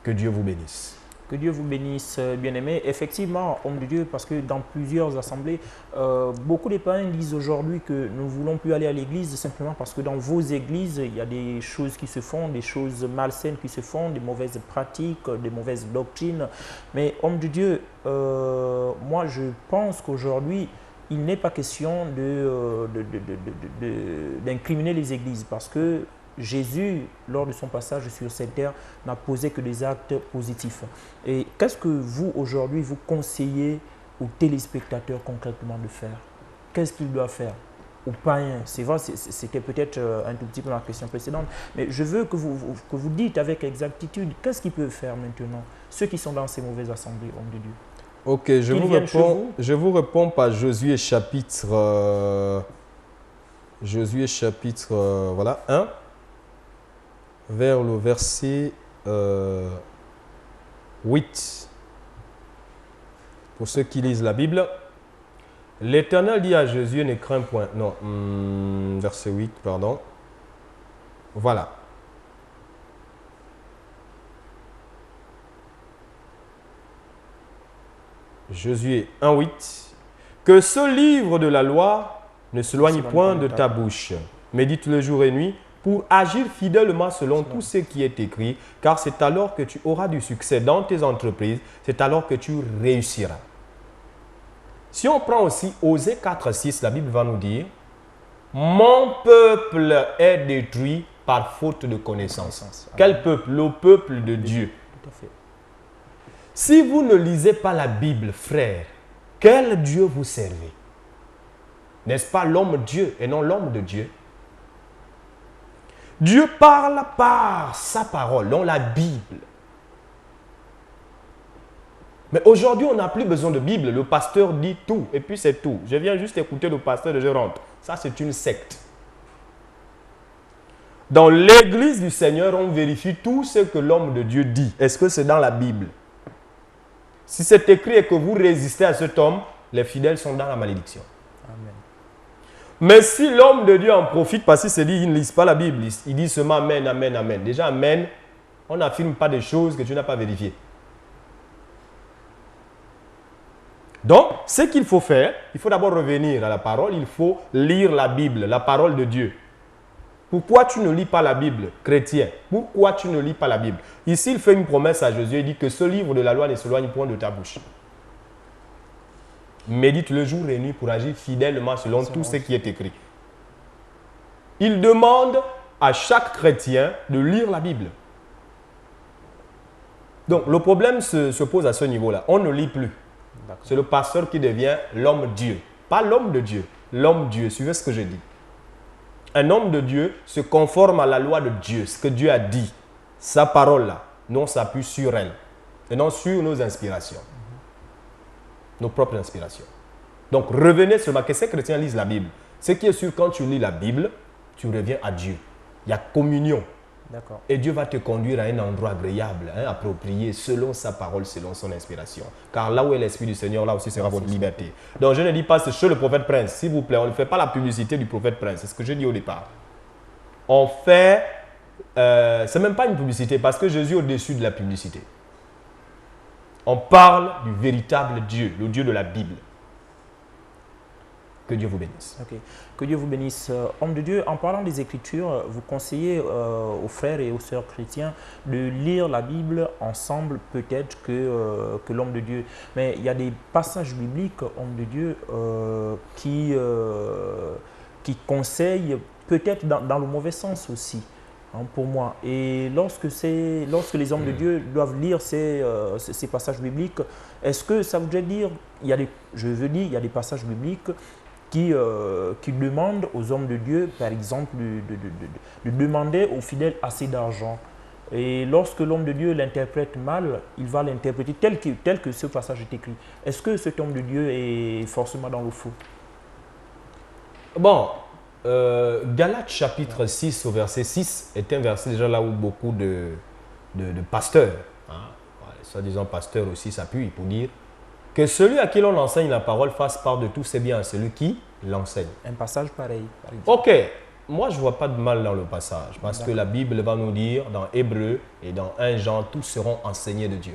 Que Dieu vous bénisse. Que Dieu vous bénisse, bien-aimés. Effectivement, homme de Dieu, parce que dans plusieurs assemblées, beaucoup de païens disent aujourd'hui que nous ne voulons plus aller à l'église simplement parce que dans vos églises, il y a des choses qui se font, des choses malsaines qui se font, des mauvaises pratiques, des mauvaises doctrines. Mais homme de Dieu, moi je pense qu'aujourd'hui, il n'est pas question d'incriminer les églises parce que Jésus, lors de son passage sur cette terre, n'a posé que des actes positifs. Et qu'est-ce que vous, aujourd'hui, vous conseillez aux téléspectateurs concrètement de faire? Qu'est-ce qu'ils doivent faire? Aux païens, c'est vrai, c'était peut-être un tout petit peu ma question précédente, mais je veux que vous dites avec exactitude, qu'est-ce qu'ils peuvent faire maintenant, ceux qui sont dans ces mauvaises assemblées, hommes de Dieu? Ok, je vous réponds par Josué chapitre, voilà, 1. Vers le verset 8. Pour ceux qui lisent la Bible, l'Éternel dit à Josué, ne crains point. Non, verset 8, pardon. Voilà. Josué 1, 8. Que ce livre de la loi ne s'éloigne point de ta bouche. Médite le jour et nuit, pour agir fidèlement selon tout ce qui est écrit, car c'est alors que tu auras du succès dans tes entreprises, c'est alors que tu réussiras. Si on prend aussi Osée 4,6, la Bible va nous dire « Mon peuple est détruit par faute de connaissance. » Quel peuple? Le peuple de Dieu. Tout à fait. Si vous ne lisez pas la Bible, frère, quel Dieu vous servez? N'est-ce pas l'homme Dieu et non l'homme de Dieu? Dieu parle par sa parole, dans la Bible. Mais aujourd'hui, on n'a plus besoin de Bible. Le pasteur dit tout, et puis c'est tout. Je viens juste écouter le pasteur et je rentre. Ça, c'est une secte. Dans l'église du Seigneur, on vérifie tout ce que l'homme de Dieu dit. Est-ce que c'est dans la Bible? Si c'est écrit et que vous résistez à cet homme, les fidèles sont dans la malédiction. Amen. Mais si l'homme de Dieu en profite parce qu'il se dit qu'il ne lit pas la Bible, il dit seulement Amen, Amen, Amen. Déjà, Amen, on n'affirme pas des choses que tu n'as pas vérifiées. Donc, ce qu'il faut faire, il faut d'abord revenir à la parole, il faut lire la Bible, la parole de Dieu. Pourquoi tu ne lis pas la Bible, chrétien? Pourquoi tu ne lis pas la Bible? Ici, il fait une promesse à Jésus, il dit que ce livre de la loi ne s'éloigne point de ta bouche. Médite le jour et nuit pour agir fidèlement selon tout ce qui est écrit. Il demande à chaque chrétien de lire la Bible. Donc, le problème se pose à ce niveau-là. On ne lit plus. C'est le pasteur qui devient l'homme Dieu. Pas l'homme de Dieu, l'homme Dieu. Suivez ce que je dis. Un homme de Dieu se conforme à la loi de Dieu, ce que Dieu a dit. Sa parole-là, nous on s'appuie sur elle. Et non sur nos inspirations. Nos propres inspirations. Donc revenez sur que ces chrétiens lisent la Bible. Ce qui est sûr, quand tu lis la Bible, tu reviens à Dieu. Il y a communion. Et Dieu va te conduire à un endroit agréable, approprié, selon sa parole, selon son inspiration. Car là où est l'Esprit du Seigneur, là aussi sera votre liberté. Donc je ne dis pas c'est chez le prophète Prince. S'il vous plaît, on ne fait pas la publicité du prophète Prince. C'est ce que j'ai dit au départ. On fait... c'est même pas une publicité parce que Jésus est au-dessus de la publicité. On parle du véritable Dieu, le Dieu de la Bible. Que Dieu vous bénisse. Okay. Que Dieu vous bénisse. Homme de Dieu, en parlant des Écritures, vous conseillez aux frères et aux sœurs chrétiens de lire la Bible ensemble, peut-être que l'homme de Dieu. Mais il y a des passages bibliques, homme de Dieu, qui conseillent peut-être dans le mauvais sens aussi. Pour moi. Et lorsque les hommes de Dieu doivent lire ces passages bibliques, est-ce que ça voudrait dire, il y a des passages bibliques qui demandent aux hommes de Dieu, par exemple, de demander aux fidèles assez d'argent. Et lorsque l'homme de Dieu l'interprète mal, il va l'interpréter tel que ce passage est écrit. Est-ce que cet homme de Dieu est forcément dans le faux? Bon, Galates chapitre 6 au verset 6 est un verset déjà là où beaucoup de pasteurs, soi-disant pasteurs aussi s'appuient pour dire que celui à qui l'on enseigne la parole fasse part de tous ses biens à celui qui l'enseigne. Un passage pareil, par exemple. Ok, moi je ne vois pas de mal dans le passage parce que la Bible va nous dire dans Hébreu et dans 1 Jean, tous seront enseignés de Dieu.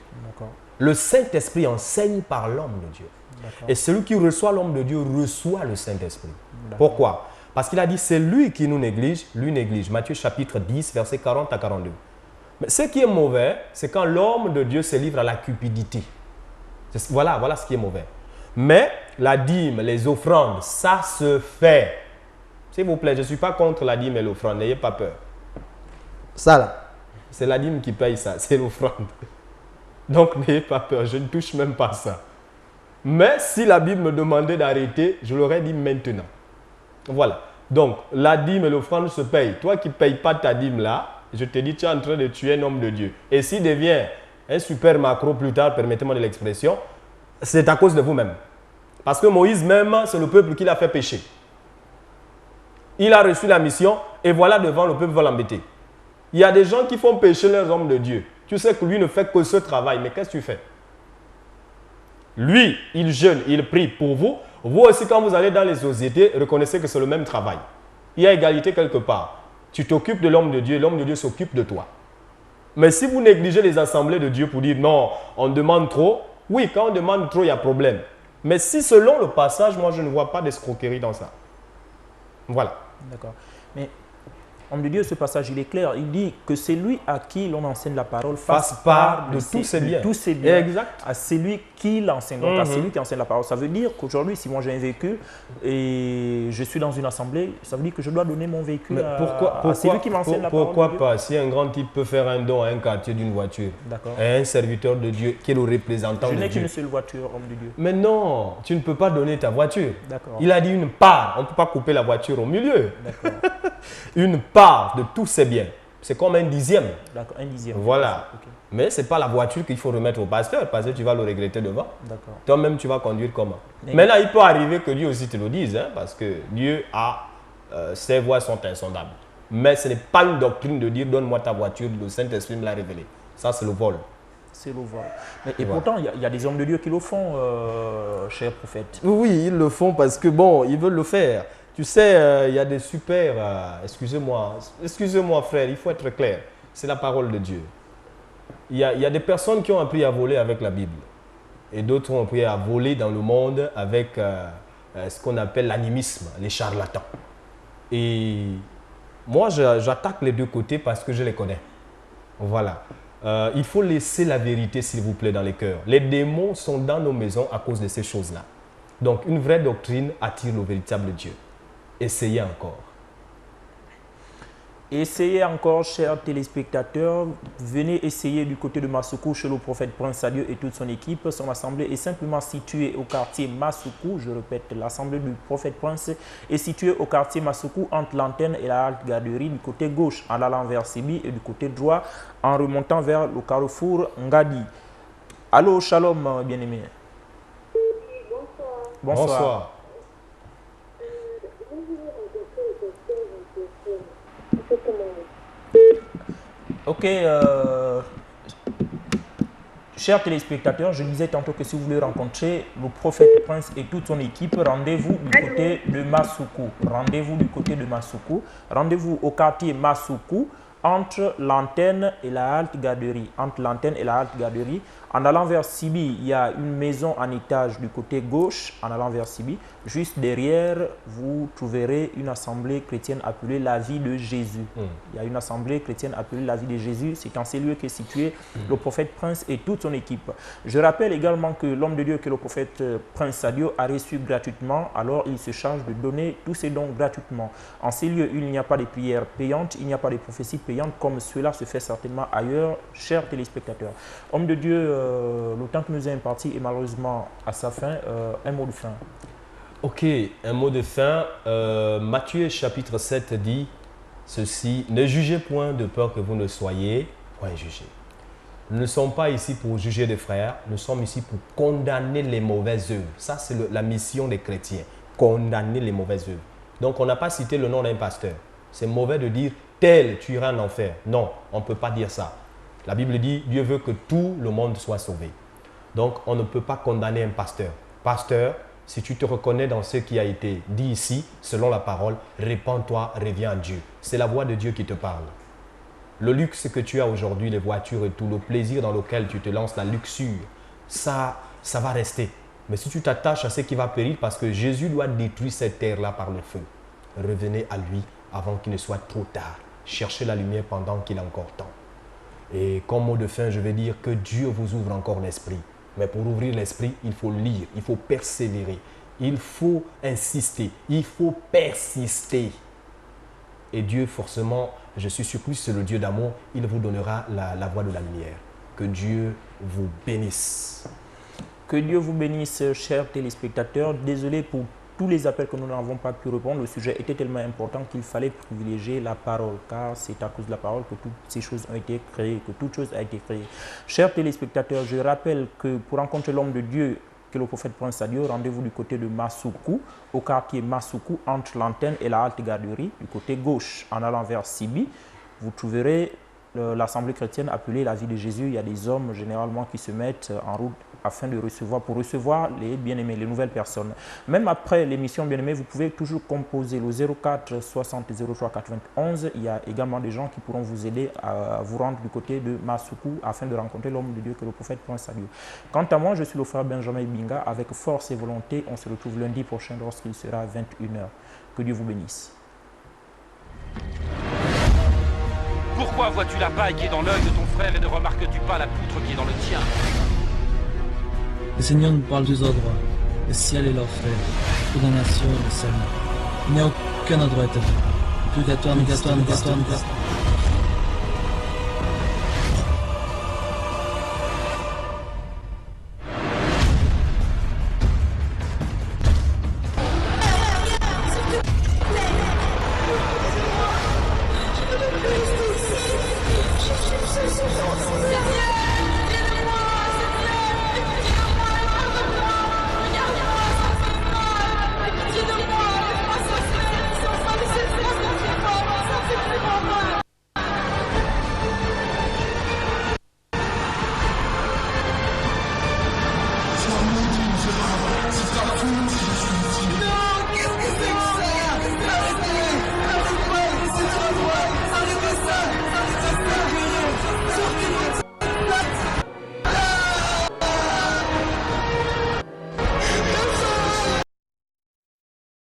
Le Saint-Esprit enseigne par l'homme de Dieu. Et celui qui reçoit l'homme de Dieu reçoit le Saint-Esprit. Pourquoi? Parce qu'il a dit, c'est lui qui nous néglige, lui néglige. Matthieu chapitre 10, versets 40 à 42. Mais ce qui est mauvais, c'est quand l'homme de Dieu se livre à la cupidité. Voilà ce qui est mauvais. Mais la dîme, les offrandes, ça se fait. S'il vous plaît, je ne suis pas contre la dîme et l'offrande, n'ayez pas peur. Ça là, c'est la dîme qui paye ça, c'est l'offrande. Donc n'ayez pas peur, je ne touche même pas ça. Mais si la Bible me demandait d'arrêter, je l'aurais dit maintenant. Voilà. Donc, la dîme et l'offrande se payent. Toi qui ne payes pas ta dîme là, je te dis, tu es en train de tuer un homme de Dieu. Et s'il devient un super macro plus tard, permettez-moi de l'expression, c'est à cause de vous-même. Parce que Moïse même, c'est le peuple qui l'a fait pécher. Il a reçu la mission et voilà devant le peuple va l'embêter. Il y a des gens qui font pécher leurs hommes de Dieu. Tu sais que lui ne fait que ce travail, mais qu'est-ce que tu fais? Lui, il jeûne, il prie pour vous. Vous aussi, quand vous allez dans les sociétés, reconnaissez que c'est le même travail. Il y a égalité quelque part. Tu t'occupes de l'homme de Dieu s'occupe de toi. Mais si vous négligez les assemblées de Dieu pour dire non, on demande trop, oui, quand on demande trop, il y a problème. Mais si selon le passage, moi je ne vois pas d'escroquerie dans ça. Voilà. D'accord. Mais homme de Dieu, ce passage, il est clair. Il dit que c'est lui à qui l'on enseigne la parole fasse part de tous ses biens. Exact. À celui qui l'enseigne. Donc à celui qui enseigne la parole. Ça veut dire qu'aujourd'hui, si moi j'ai un véhicule et je suis dans une assemblée, ça veut dire que je dois donner mon véhicule à celui qui m'enseigne la parole. Pourquoi pas? Si un grand type peut faire un don à un quartier d'une voiture, et un serviteur de Dieu qui est le représentant de Dieu. Je n'ai qu'une seule voiture, homme de Dieu. Mais non, tu ne peux pas donner ta voiture. D'accord. Il a dit une part. On ne peut pas couper la voiture au milieu. D'accord. Une part de tous ses biens. C'est comme un dixième. D'accord, un dixième. Voilà. Okay. Mais ce n'est pas la voiture qu'il faut remettre au pasteur parce que tu vas le regretter devant. D'accord. Toi-même, tu vas conduire comment? Maintenant, il peut arriver que Dieu aussi te le dise, hein, parce que Dieu a, ses voies sont insondables. Mais ce n'est pas une doctrine de dire donne-moi ta voiture, le Saint-Esprit me l'a révélé. Ça, c'est le vol. C'est le vol. Et pourtant, il y a des hommes de Dieu qui le font, cher prophète. Oui, ils le font parce que, bon, ils veulent le faire. Tu sais, il y a des super... excusez-moi frère, il faut être clair. C'est la parole de Dieu. Il y a des personnes qui ont appris à voler avec la Bible. Et d'autres ont appris à voler dans le monde avec ce qu'on appelle l'animisme, les charlatans. Et moi, j'attaque les deux côtés parce que je les connais. Voilà. Il faut laisser la vérité, s'il vous plaît, dans les cœurs. Les démons sont dans nos maisons à cause de ces choses-là. Donc, une vraie doctrine attire le véritable Dieu. Essayez encore. Essayez encore, chers téléspectateurs. Venez essayer du côté de Massoukou chez le prophète Prince Sadio et toute son équipe. Son assemblée est simplement située au quartier Massoukou. Je répète, l'assemblée du prophète Prince est située au quartier Massoukou entre l'antenne et la halte garderie du côté gauche en allant vers Sibi et du côté droit en remontant vers le carrefour Ngadi. Allô, shalom, bien-aimé. Bonsoir. Bonsoir. Ok, chers téléspectateurs, je disais tantôt que si vous voulez rencontrer le prophète Prince et toute son équipe, rendez-vous du côté de Massoukou. Rendez-vous du côté de Massoukou. Rendez-vous au quartier Massoukou entre l'antenne et la halte garderie. Entre l'antenne et la halte garderie. En allant vers Sibi, il y a une maison en étage du côté gauche, en allant vers Sibi. Juste derrière, vous trouverez une assemblée chrétienne appelée la vie de Jésus. Il y a une assemblée chrétienne appelée la vie de Jésus. C'est en ces lieux qu'est situé le prophète Prince et toute son équipe. Je rappelle également que l'homme de Dieu, que le prophète Prince Sadio, a reçu gratuitement. Alors, il se charge de donner tous ses dons gratuitement. En ces lieux, il n'y a pas de prières payantes, il n'y a pas de prophéties payantes comme cela se fait certainement ailleurs, chers téléspectateurs. Homme de Dieu, le temps qui nous est imparti est malheureusement à sa fin. Un mot de fin. Ok, un mot de fin. Matthieu chapitre 7 dit ceci: ne jugez point de peur que vous ne soyez point juger. Nous ne sommes pas ici pour juger des frères, nous sommes ici pour condamner les mauvaises œuvres. Ça, c'est la mission des chrétiens, condamner les mauvaises œuvres. Donc, on n'a pas cité le nom d'un pasteur. C'est mauvais de dire tel, tu iras en enfer. Non, on ne peut pas dire ça. La Bible dit, Dieu veut que tout le monde soit sauvé. Donc, on ne peut pas condamner un pasteur. Pasteur, si tu te reconnais dans ce qui a été dit ici, selon la parole, répands-toi, reviens à Dieu. C'est la voix de Dieu qui te parle. Le luxe que tu as aujourd'hui, les voitures et tout, le plaisir dans lequel tu te lances, la luxure, ça va rester. Mais si tu t'attaches à ce qui va périr, parce que Jésus doit détruire cette terre-là par le feu, revenez à lui avant qu'il ne soit trop tard. Cherchez la lumière pendant qu'il est encore temps. Et comme mot de fin, je vais dire que Dieu vous ouvre encore l'esprit. Mais pour ouvrir l'esprit, il faut lire, il faut persévérer, il faut insister, il faut persister. Et Dieu, forcément, je suis surpris, c'est le Dieu d'amour, il vous donnera la voie de la lumière. Que Dieu vous bénisse. Que Dieu vous bénisse, chers téléspectateurs. Désolé pour tous les appels que nous n'avons pas pu répondre. Le sujet était tellement important qu'il fallait privilégier la parole, car c'est à cause de la parole que toutes ces choses ont été créées, que toute chose a été créée. Chers téléspectateurs, je rappelle que pour rencontrer l'homme de Dieu, que le prophète Prince Sadio, rendez-vous du côté de Masuku, au quartier Masuku, entre l'antenne et la halte garderie, du côté gauche, en allant vers Sibi. Vous trouverez l'assemblée chrétienne appelée la vie de Jésus. Il y a des hommes généralement qui se mettent en route afin de pour recevoir les bien-aimés, les nouvelles personnes. Même après l'émission bien-aimés, vous pouvez toujours composer le 04 60 03 91. Il y a également des gens qui pourront vous aider à vous rendre du côté de Masuku afin de rencontrer l'homme de Dieu que le prophète Prince Sadio. Quant à moi, je suis le frère Benjamin Binga. Avec force et volonté, on se retrouve lundi prochain lorsqu'il sera 21h. Que Dieu vous bénisse. Pourquoi vois-tu la paille qui est dans l'œil de ton frère et ne remarques-tu pas la poutre qui est dans le tien? Le Seigneur nous parle deux endroits, le ciel et l'enfer, condamnation et le salut. Il n'y a aucun endroit établi. Purgatoire, négatoire, négatoire, négatoire.